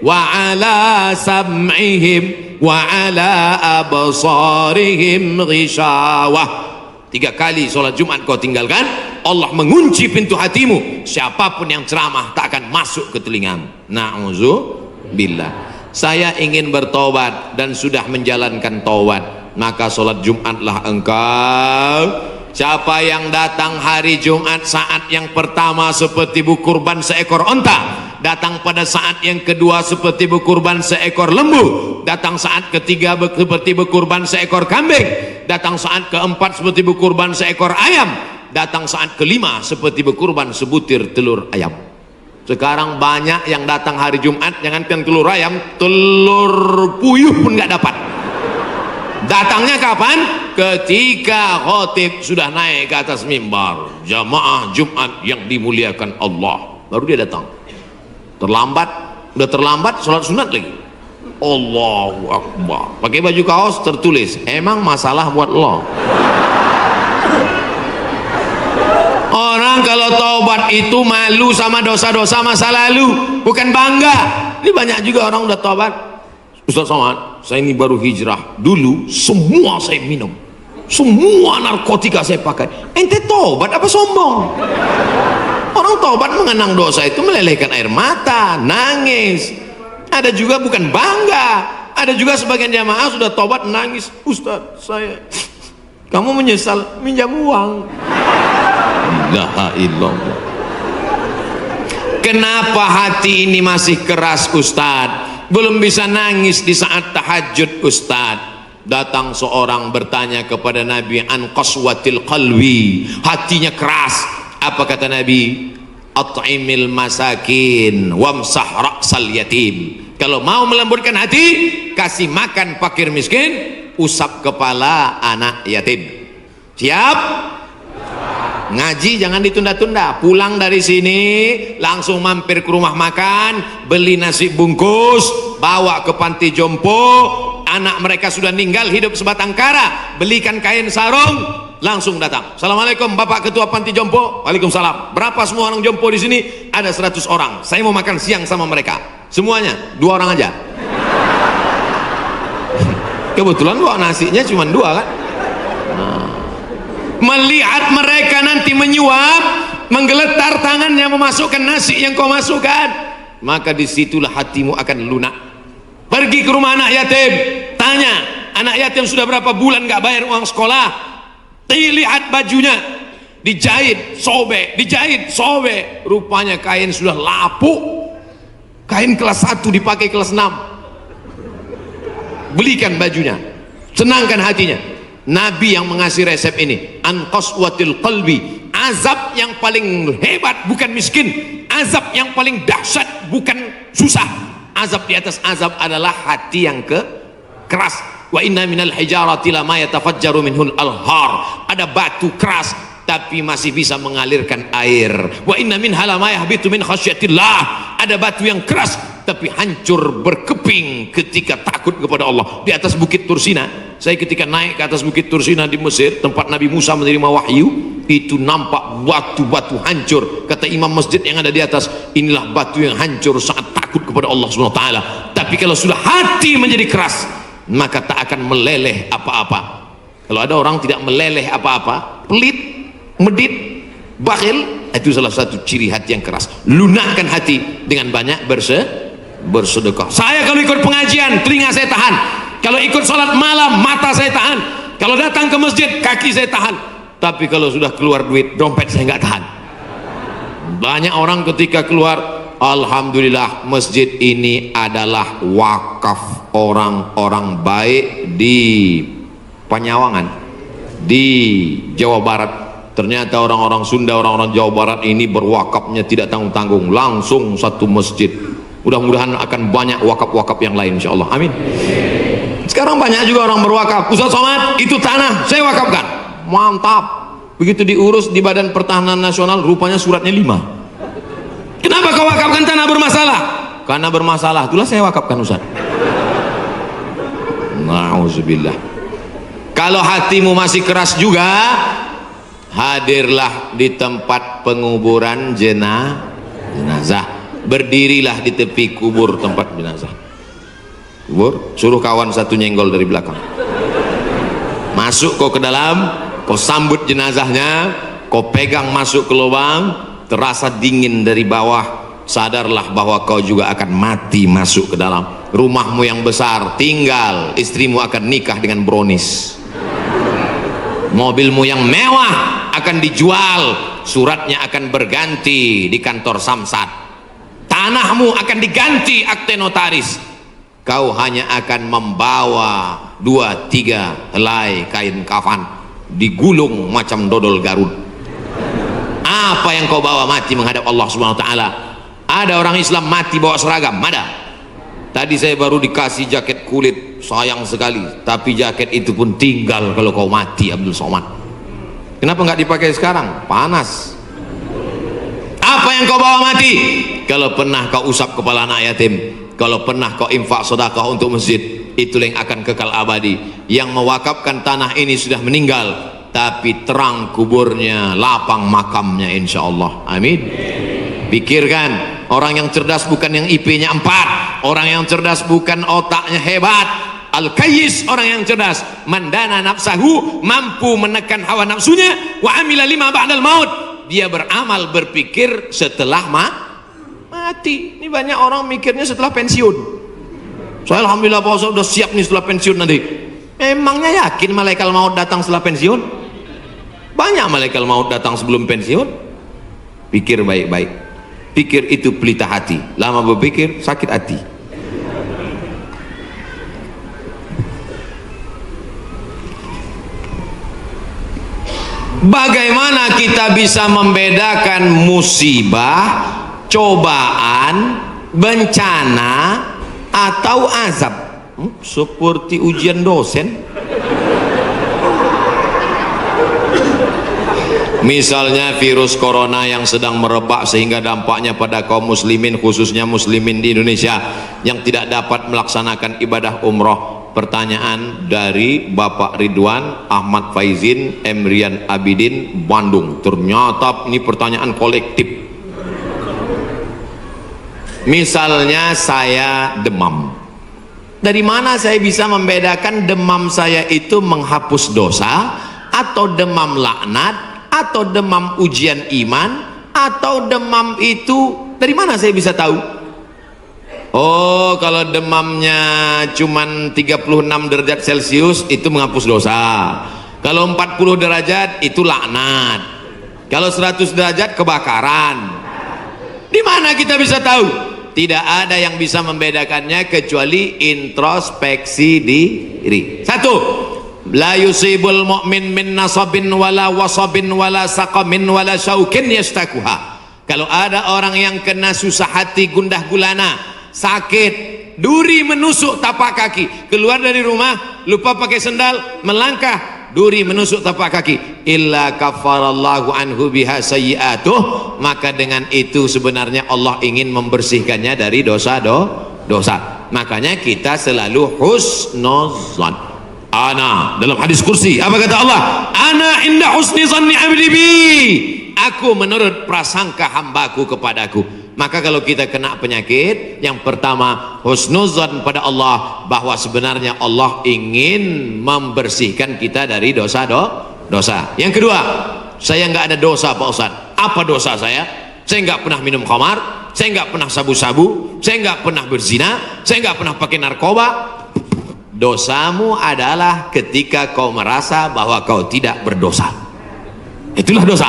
wa ala sam'ihim wa ala absarihim ghishawah. 3 kali sholat Jumat kau tinggalkan, Allah mengunci pintu hatimu. Siapapun yang ceramah tak akan masuk ke telingamu. Na'udzubillah. Saya ingin bertobat dan sudah menjalankan taubat, maka sholat Jumatlah engkau. Siapa yang datang hari Jumat saat yang pertama seperti berkurban seekor onta, datang pada saat yang kedua seperti berkurban seekor lembu, datang saat ketiga seperti berkurban seekor kambing, datang saat keempat seperti berkurban seekor ayam, datang saat kelima seperti berkurban sebutir telur ayam. Sekarang banyak yang datang hari Jumat, jangankan telur ayam, telur puyuh pun nggak dapat. Datangnya kapan? Ketika khotib sudah naik ke atas mimbar, jamaah Jumat yang dimuliakan Allah, baru dia datang. Terlambat, udah terlambat sholat sunat lagi. Allahu Akbar. Pakai baju kaos tertulis, emang masalah buat lo. Orang kalau taubat itu malu sama dosa-dosa masa lalu, bukan bangga. Ini banyak juga orang udah taubat. Ustaz Somad, saya ini baru hijrah. Dulu semua saya minum, semua narkotika saya pakai. Ente taubat apa sombong? Orang taubat mengenang dosa itu melelehkan air mata, nangis. Ada juga bukan bangga. Ada juga sebagian jamaah sudah taubat nangis. Ustaz, saya, kamu menyesal minjam uang. La ilallah. Kenapa hati ini masih keras Ustaz? Belum bisa nangis di saat tahajud Ustaz. Datang seorang bertanya kepada Nabi an qaswatil qalbi, hatinya keras. Apa kata Nabi? At'imil masakin wamsah ra'sal yatim. Kalau mau melembutkan hati, kasih makan fakir miskin, usap kepala anak yatim. Siap? Ngaji jangan ditunda-tunda. Pulang dari sini langsung mampir ke rumah makan, beli nasi bungkus, bawa ke panti jompo. Anak mereka sudah meninggal, hidup sebatang kara, belikan kain sarung, langsung datang. Assalamualaikum Bapak Ketua Panti Jompo. Waalaikumsalam. Berapa semua orang jompo di sini? Ada 100 orang. Saya mau makan siang sama mereka. Semuanya 2 orang aja. Kebetulan bawa nasinya cuma 2 kan. Melihat mereka nanti menyuap, menggeletar tangannya memasukkan nasi yang kau masukkan, maka disitulah hatimu akan lunak. Pergi ke rumah anak yatim, tanya anak yatim sudah berapa bulan gak bayar uang sekolah. Lihat bajunya, dijahit sobek, dijahit sobek, rupanya kain sudah lapuk. Kain kelas 1 dipakai kelas 6. Belikan bajunya, senangkan hatinya. Nabi yang mengasih resep ini, an qaswatil qalbi. Azab yang paling hebat bukan miskin, azab yang paling dahsyat bukan susah, Azab di atas azab adalah hati yang keras. Wa inna minal hijarati lama yatafajjaru minhul alhar. Ada batu keras tapi masih bisa mengalirkan air. Wa inna minha lama yahbitu min khasyatillah. Ada batu yang keras tapi hancur berkeping ketika takut kepada Allah. Di atas bukit Tursina, saya ketika naik ke atas bukit Tursina di Mesir, tempat Nabi Musa menerima wahyu, itu nampak batu-batu hancur. Kata imam masjid yang ada di atas, inilah batu yang hancur saat takut kepada Allah SWT. Tapi kalau sudah hati menjadi keras, maka tak akan meleleh apa-apa. Kalau ada orang tidak meleleh apa-apa, pelit, medit, bakhil, itu salah satu ciri hati yang keras. Lunakkan hati dengan banyak bersedekah. Saya kalau ikut pengajian, telinga saya tahan. Kalau ikut sholat malam, mata saya tahan. Kalau datang ke masjid, kaki saya tahan. Tapi kalau sudah keluar duit, dompet saya nggak tahan. Banyak orang ketika keluar, alhamdulillah masjid ini adalah wakaf orang-orang baik di Panyawangan, di Jawa Barat. Ternyata orang-orang Sunda, orang-orang Jawa Barat ini berwakafnya tidak tanggung-tanggung, langsung satu masjid. Mudah-mudahan akan banyak wakaf-wakaf yang lain, insyaallah. Amin. Sekarang banyak juga orang berwakaf. Ustaz Somad, itu tanah saya wakafkan. Mantap. Begitu diurus di Badan Pertahanan Nasional, rupanya suratnya 5. Kenapa kau wakafkan tanah bermasalah? Karena bermasalah, itulah saya wakafkan, Ustaz. Na'udzubillah. Kalau hatimu masih keras juga, hadirlah di tempat penguburan jenazah. Berdirilah di tepi kubur tempat jenazah. Kubur, suruh kawan satu nyenggol dari belakang. Masuk kau ke dalam, kau sambut jenazahnya, kau pegang masuk ke lubang, terasa dingin dari bawah. Sadarlah bahwa kau juga akan mati masuk ke dalam. Rumahmu yang besar tinggal, istrimu akan nikah dengan brownies. Mobilmu yang mewah akan dijual, suratnya akan berganti di kantor Samsat. Tanahmu akan diganti akte notaris. Kau hanya akan membawa 2-3 helai kain kafan, digulung macam dodol Garut. Apa yang kau bawa mati menghadap Allah Subhanahu wa taala? Ada orang Islam mati bawa seragam? Ada. Tadi saya baru dikasih jaket kulit, sayang sekali, tapi jaket itu pun tinggal kalau kau mati, Abdul Somad. Kenapa nggak dipakai sekarang? Panas. Apa yang kau bawa mati? Kalau pernah kau usap kepala anak yatim, kalau pernah kau infak sedekah untuk masjid, itulah yang akan kekal abadi. Yang mewakafkan tanah ini sudah meninggal, tapi terang kuburnya, lapang makamnya, insya Allah. Amin. Pikirkan, orang yang cerdas bukan yang IP-nya 4, orang yang cerdas bukan otaknya hebat. Al-Kayyis, orang yang cerdas, mandana nafsahu, mampu menekan hawa nafsunya, wa amila lima ba'dal maut, dia beramal berpikir setelah mati. Ini banyak orang mikirnya setelah pensiun. Saya alhamdulillah Pak Ustaz udah siap nih setelah pensiun nanti. Emangnya yakin malaikat maut datang setelah pensiun? Banyak malaikat maut datang sebelum pensiun. Pikir baik-baik. Pikir itu pelita hati. Lama berpikir sakit hati. Bagaimana kita bisa membedakan musibah, cobaan, bencana, atau azab? Seperti ujian dosen. Misalnya virus corona yang sedang merebak sehingga dampaknya pada kaum muslimin, khususnya muslimin di Indonesia yang tidak dapat melaksanakan ibadah umroh. Pertanyaan dari Bapak Ridwan Ahmad Faizin Emrian Abidin Bandung. Ternyata ini pertanyaan kolektif. Misalnya saya demam, dari mana saya bisa membedakan demam saya itu menghapus dosa, atau demam laknat, atau demam ujian iman, atau demam itu dari mana saya bisa tahu? Oh, kalau demamnya cuman 36 derajat Celcius itu menghapus dosa. Kalau 40 derajat itu laknat. Kalau 100 derajat kebakaran. Di mana kita bisa tahu? Tidak ada yang bisa membedakannya kecuali introspeksi diri. Satu, la yusibul mu'min min nasabin wala wasabin wala saqamin wala syaukin yastakuha. Kalau ada orang yang kena susah hati, gundah gulana, sakit, duri menusuk tapak kaki, keluar dari rumah lupa pakai sendal, melangkah, duri menusuk tapak kaki, illa kafarallahu anhu biha sayyi'atuh, maka dengan itu sebenarnya Allah ingin membersihkannya dari dosa. Makanya kita selalu husnuzan. Ana, dalam hadis kursi apa kata Allah? Ana inda husni zanni abdi bi, aku menurut prasangka hambaku kepadaku. Maka kalau kita kena penyakit, yang pertama husnuzan pada Allah, bahwa sebenarnya Allah ingin membersihkan kita dari dosa. Yang kedua, saya nggak ada dosa Pak Ustaz. Apa dosa saya? Saya nggak pernah minum khamar, saya nggak pernah sabu-sabu, saya nggak pernah berzina, saya nggak pernah pakai narkoba. Dosamu adalah ketika kau merasa bahwa kau tidak berdosa. Itulah dosa.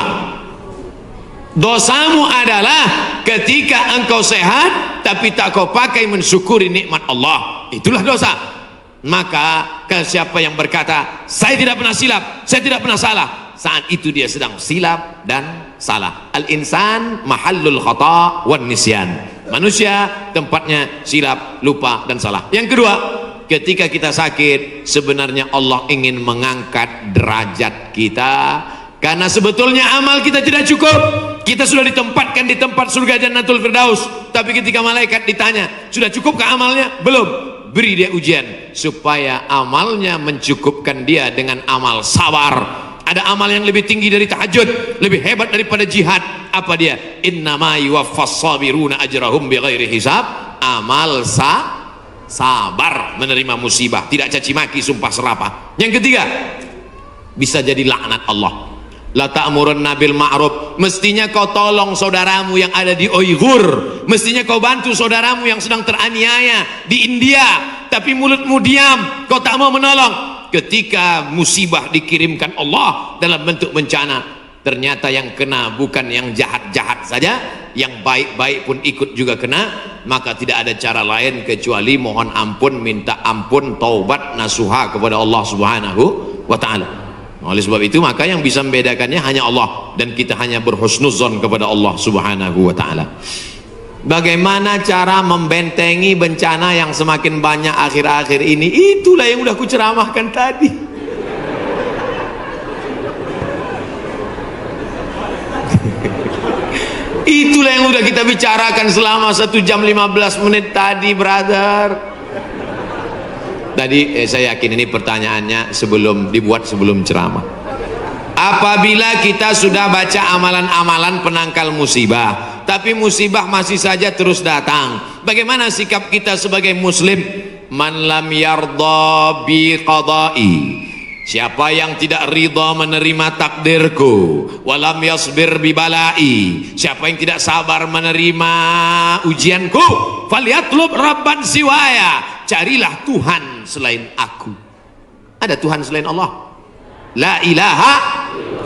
Dosamu adalah ketika engkau sehat tapi tak kau pakai mensyukuri nikmat Allah. Itulah dosa. Maka ke siapa yang berkata saya tidak pernah silap, saya tidak pernah salah, saat itu dia sedang silap dan salah. Al-insan mahallul khata' wan nisyan. Manusia tempatnya silap, lupa dan salah. Yang kedua, ketika kita sakit, sebenarnya Allah ingin mengangkat derajat kita, karena sebetulnya amal kita tidak cukup. Kita sudah ditempatkan di tempat surga Jannatul Firdaus, tapi ketika malaikat ditanya, sudah cukupkah amalnya? Belum. Beri dia ujian supaya amalnya mencukupkan dia dengan amal sabar. Ada amal yang lebih tinggi dari tahajud, lebih hebat daripada jihad. Apa dia? Innama yuwaffas sabiruna ajrahum bighairi hisab. Amal sabar menerima musibah, tidak caci maki, sumpah serapah. Yang ketiga, bisa jadi laknat Allah. La ta'murunna bil ma'ruf, mestinya kau tolong saudaramu yang ada di Uighur, mestinya kau bantu saudaramu yang sedang teraniaya di India, tapi mulutmu diam, kau tak mau menolong. Ketika musibah dikirimkan Allah dalam bentuk bencana, ternyata yang kena bukan yang jahat-jahat saja, yang baik-baik pun ikut juga kena. Maka tidak ada cara lain kecuali mohon ampun, minta ampun, taubat nasuha kepada Allah Subhanahu wa ta'ala. Oleh sebab itu maka yang bisa membedakannya hanya Allah, dan kita hanya berhusnuzon kepada Allah Subhanahu wa ta'ala. Bagaimana cara membentengi bencana yang semakin banyak akhir-akhir ini? Itulah yang udah aku ceramahkan tadi. Itulah yang udah kita bicarakan selama 1 jam 15 menit tadi, brother. Tadi saya yakin ini pertanyaannya sebelum ceramah. Apabila kita sudah baca amalan-amalan penangkal musibah, tapi musibah masih saja terus datang, bagaimana sikap kita sebagai muslim? Man lam yardha bi qada'i, siapa yang tidak ridha menerima takdirku, walam yasbir bi balai, siapa yang tidak sabar menerima ujianku, falyatlub rabban siwaya, carilah Tuhan selain aku. Ada Tuhan selain Allah? La ilaha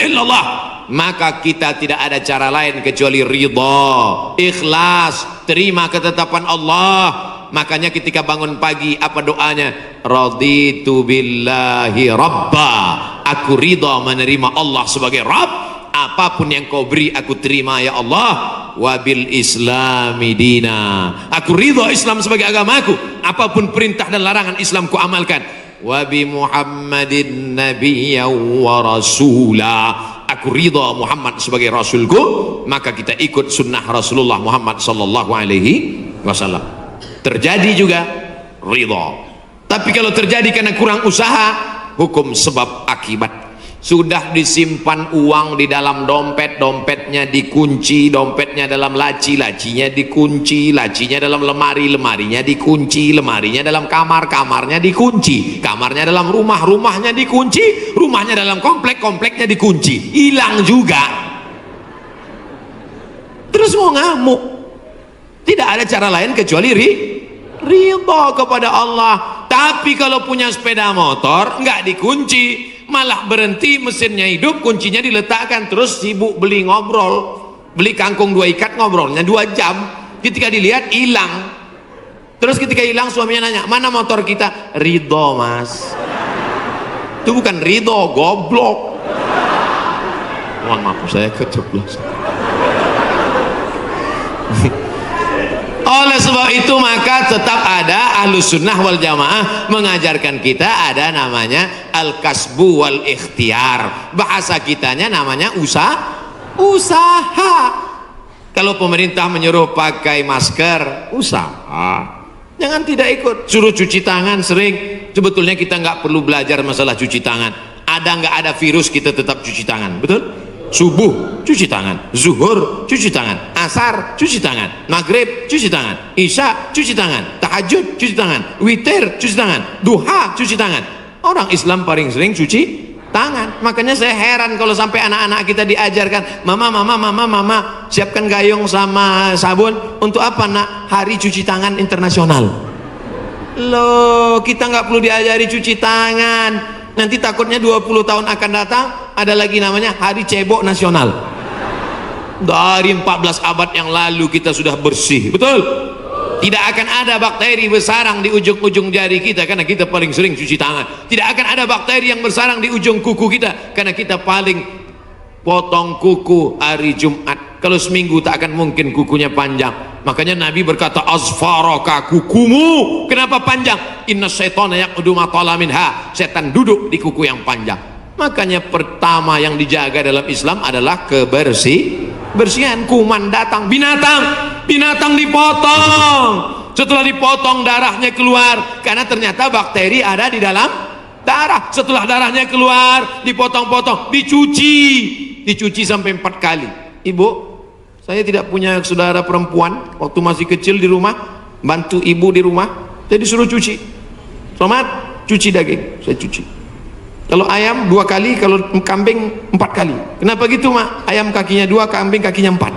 illallah. Maka kita tidak ada cara lain kecuali ridha, ikhlas, terima ketetapan Allah. Makanya ketika bangun pagi apa doanya? Raditu billahi rabba, aku ridha menerima Allah sebagai Rabb. Apapun yang kau beri aku terima ya Allah. Wabil islami dina, aku ridha Islam sebagai agamaku. Apapun perintah dan larangan Islam ku amalkan. Wabi Muhammadin nabiyya wa rasula, aku ridha Muhammad sebagai rasulku, maka kita ikut sunnah Rasulullah Muhammad sallallahu alaihi wasallam. Terjadi juga ridha. Tapi kalau terjadi karena kurang usaha, hukum sebab akibat. Sudah disimpan uang di dalam dompet, dompetnya dikunci, dompetnya dalam laci, lacinya dikunci, lacinya dalam lemari, lemarinya dikunci, lemarinya dalam kamar, kamarnya dikunci, kamarnya dalam rumah, rumahnya dikunci, rumahnya dalam komplek, kompleknya dikunci, hilang juga. Terus mau ngamuk. Tidak ada cara lain kecuali ridha kepada Allah. Tapi kalau punya sepeda motor nggak dikunci, malah berhenti, mesinnya hidup, kuncinya diletakkan, terus sibuk beli ngobrol, beli kangkung 2 ikat, ngobrolnya 2 jam. Ketika dilihat hilang. Terus ketika hilang suaminya nanya, mana motor kita? Ridho mas. Itu bukan ridho, goblok. Mohon maaf saya keceplosan. Oleh sebab itu maka tetap ada Ahlus Sunnah wal Jamaah mengajarkan kita ada namanya al-kasbu wal ikhtiar. Bahasa kitanya namanya usaha. Kalau pemerintah menyuruh pakai masker, usaha. Jangan tidak ikut. Suruh cuci tangan sering. Sebetulnya kita nggak perlu belajar masalah cuci tangan. Ada nggak ada virus kita tetap cuci tangan, betul? Subuh cuci tangan, zuhur cuci tangan, asar cuci tangan, maghrib cuci tangan, isya cuci tangan, tahajud cuci tangan, witir cuci tangan, duha cuci tangan. Orang Islam paling sering cuci tangan. Makanya saya heran kalau sampai anak-anak kita diajarkan, mama siapkan gayung sama sabun. Untuk apa nak? Hari cuci tangan internasional. Loh, kita nggak perlu diajari cuci tangan. Nanti takutnya 20 tahun akan datang ada lagi namanya hari cebok nasional. Dari 14 abad yang lalu kita sudah bersih, betul? Tidak akan ada bakteri bersarang di ujung-ujung jari kita karena kita paling sering cuci tangan. Tidak akan ada bakteri yang bersarang di ujung kuku kita karena kita paling potong kuku hari Jumat. Kalau seminggu tak akan mungkin kukunya panjang. Makanya Nabi berkata, azfaraka, kukumu kenapa panjang? Inna syaitana yaqudu ma tala minha. Setan duduk di kuku yang panjang. Makanya pertama yang dijaga dalam Islam adalah kebersihan. Kuman datang, binatang dipotong. Setelah dipotong darahnya keluar karena ternyata bakteri ada di dalam darah. Setelah darahnya keluar dipotong-potong, dicuci sampai 4 kali. Ibu, saya tidak punya saudara perempuan. Waktu masih kecil di rumah bantu ibu di rumah, saya disuruh cuci. Selamat cuci daging, saya cuci. Kalau ayam 2 kali, kalau kambing 4 kali. Kenapa gitu mak? Ayam kakinya 2, kambing kakinya 4.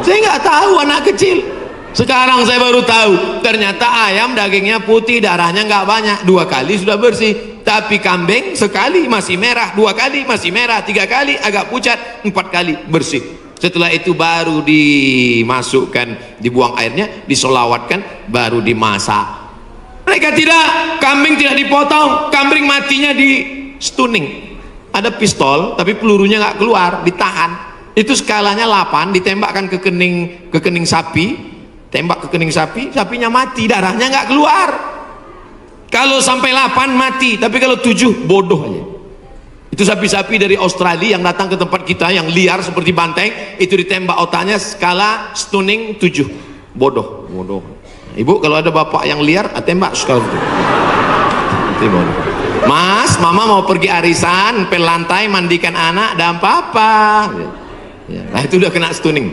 Saya nggak tahu anak kecil. Sekarang saya baru tahu. Ternyata ayam dagingnya putih, darahnya nggak banyak. 2 kali sudah bersih. Tapi kambing sekali masih merah, 2 kali masih merah, 3 kali agak pucat, 4 kali bersih. Setelah itu baru dimasukkan, dibuang airnya, disolawatkan, baru dimasak. Mereka tidak, kambing tidak dipotong, kambing matinya di stunning. Ada pistol tapi pelurunya nggak keluar, ditahan. Itu skalanya 8, ditembakkan ke kening sapi, tembak ke kening sapi, sapinya mati, darahnya nggak keluar. Kalau sampai 8 mati, tapi kalau 7 bodoh aja. Itu sapi-sapi dari Australia yang datang ke tempat kita yang liar seperti banteng, itu ditembak otaknya skala stunning 7. Bodoh. Ibu kalau ada bapak yang liar, tembak skala itu. Mas, mama mau pergi arisan, pel lantai, mandikan anak, dan papa. Nah itu udah kena stunning.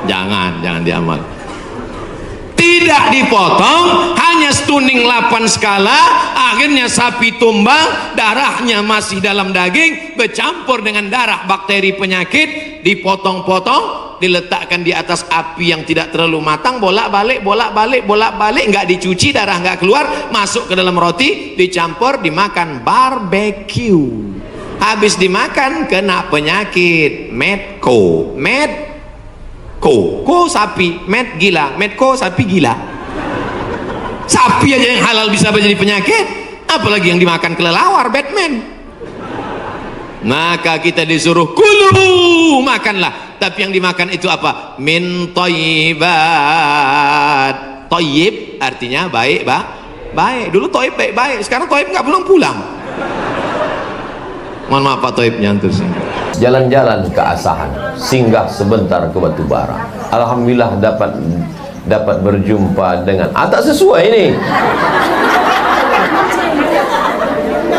Jangan diamal. Tidak dipotong, hanya stunning 8 skala, akhirnya sapi tumbang, darahnya masih dalam daging, bercampur dengan darah bakteri penyakit, dipotong-potong, diletakkan di atas api yang tidak terlalu matang, bolak-balik, nggak dicuci, darah nggak keluar, masuk ke dalam roti, dicampur, dimakan, barbecue. Habis dimakan, kena penyakit, medco, ko sapi, med gila, medco sapi gila. Sapi aja yang halal bisa menjadi penyakit, apalagi yang dimakan kelelawar, Batman. Maka kita disuruh kulu, makanlah. Tapi yang dimakan itu apa? Min thayyibat. Thayyib artinya baik, baik. Dulu thayyib baik, sekarang thayyib nggak pulang. Mohon maaf Pak Thayyibnya antur sini. Jalan-jalan ke Asahan, singgah sebentar ke Batubara. Alhamdulillah dapat berjumpa dengan tak sesuai ini.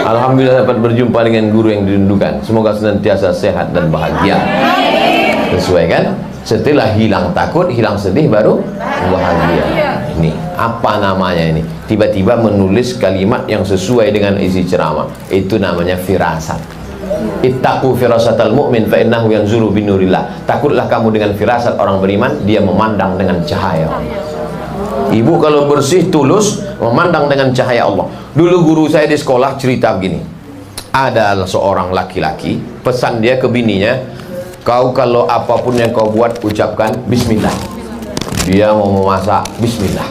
Alhamdulillah dapat berjumpa dengan guru yang dirindukan. Semoga senantiasa sehat dan bahagia. Sesuai kan? Setelah hilang takut, hilang sedih, baru bahagia. Ini apa namanya ini? Tiba-tiba menulis kalimat yang sesuai dengan isi ceramah. Itu namanya firasat. Ittaqu firasatal mu'min fa innahu yanzuru binurillah. Takutlah kamu dengan firasat orang beriman, dia memandang dengan cahaya Allah. Ibu kalau bersih tulus memandang dengan cahaya Allah. Dulu guru saya di sekolah cerita begini. Ada seorang laki-laki, pesan dia ke bininya, kau kalau apapun yang kau buat ucapkan bismillah. Dia mau memasak, bismillah.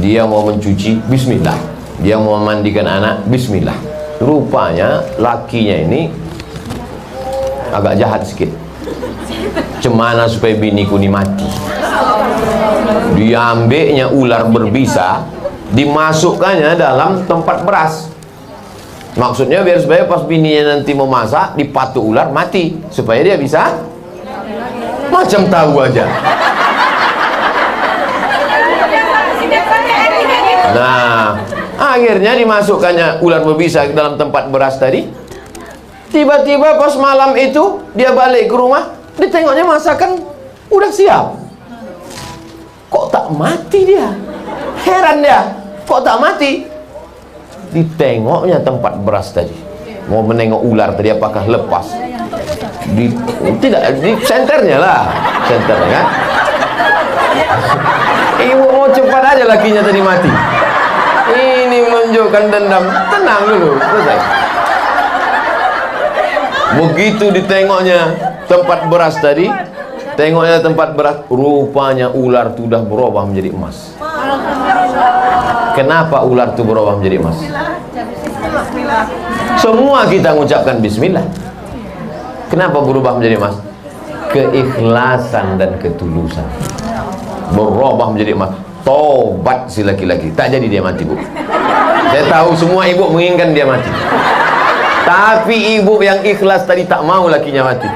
Dia mau mencuci, bismillah. Dia mau memandikan anak, bismillah. Rupanya lakinya ini agak jahat sedikit. Cemana supaya biniku ni mati. Diambilnya ular berbisa, dimasukkannya dalam tempat beras. Maksudnya biar supaya pas bininya nanti mau masak, dipatuk ular mati, supaya dia bisa macam tahu aja. Nah, akhirnya dimasukkannya ular berbisa ke dalam tempat beras tadi. Tiba-tiba pas malam itu dia balik ke rumah, ditengoknya masakan udah siap. Kok tak mati dia? Heran dia, kok tak mati? Ditengoknya tempat beras tadi, mau menengok ular tadi apakah lepas. Tidak, di senternya lah, senternya kan. Ibu mau cepat aja lakinya tadi mati. Ini menunjukkan dendam. Tenang dulu, selesai. Begitu ditengoknya tempat beras tadi, tengoknya tempat beras, rupanya ular itu sudah berubah menjadi emas. Kenapa ular itu berubah menjadi emas? Semua kita mengucapkan bismillah. Kenapa berubah menjadi emas? Keikhlasan dan ketulusan. Berubah menjadi emas. Tobat si laki-laki, tak jadi dia mati, Bu. Saya tahu semua ibu menginginkan dia mati, tapi ibu yang ikhlas tadi tak mau lakinya mati.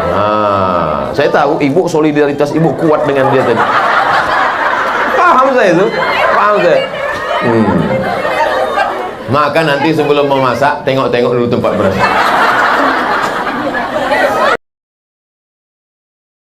Nah, saya tahu ibu, solidaritas ibu kuat dengan dia tadi. Paham saya itu, paham saya. Maka nanti sebelum memasak, tengok-tengok dulu tempat beras.